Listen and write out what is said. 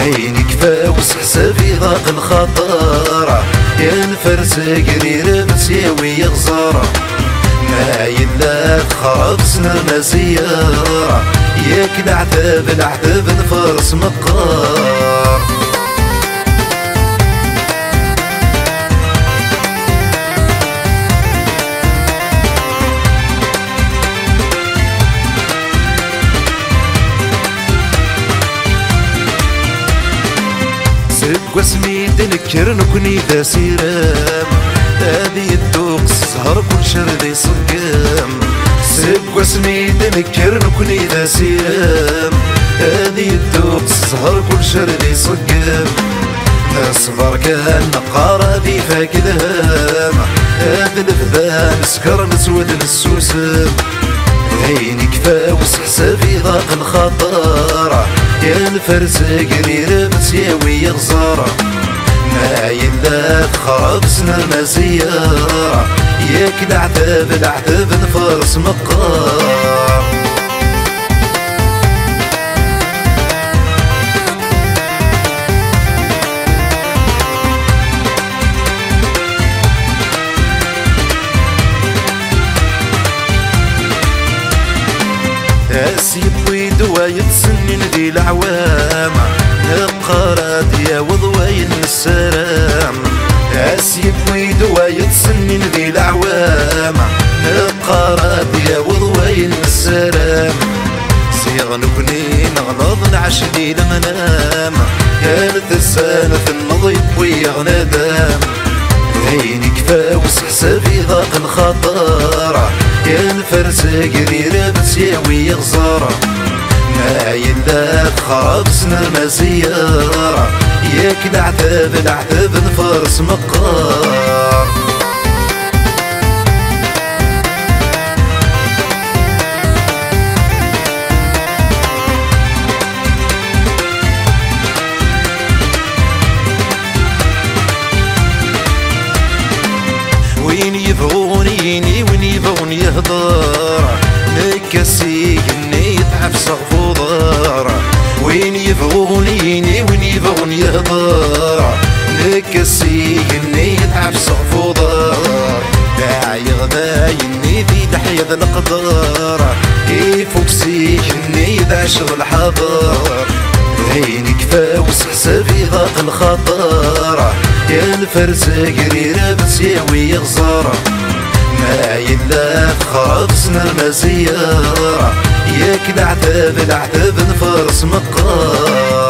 عينك فاوس حسابي ضاق الخطر، يا نفرس قرير مسياوي غزارة، ما يلا خراب سنرنا زيارة، ياك العتاب نفرس مقار. سق وسميد نكر نكوني ذا سيرام، هذه الدوق السهر كل شردي صقام. سق وسميد نكر نكوني ذا سيرام، هذه الدوق السهر كل شردي صقام. نصبر كان نقارا ذي فاك ذهام، هذا الفذان سكر نسود السوسم. عينك فاوس حسابي ضاق الخطر، يا نفرس قرير مسياوي غزارة، ما يلا خراب سنرنا زيارة، ياك العتاب نفرس مقار. اسيب ويدوايد سنين ذي العوام، نبقى يا وضواين السلام. اسيب ويدوايد سنين ذي العوام، نبقى يا وضواين السلام. صيغ نكوني نغلظ نعشدي المنام، كانت السنة النظيف ويا ندام. عينك فاوس حسابي ضاق الخطر، يا نفرس قرير مسياوي غزارة، ما يلا خراب سنرنا زيارة، ياك العتاب نفرس مقار. وين يبغوني وين يبغون يهضر، نكسي اني يتعب صغف ضار. وين يبغوني وين يبغون يهضر، نكسي اني يتعب صغف ضار. داعي غدايني ذي دحية القدر، يفوكسي اني ذا شغل حضر. عينك فاوس حسابي ضاق الخطر، يا نفرس قرير مسياوي غزارة، ما يلا خراب سنرنا زيارة، ياك العتاب نفرس مقار.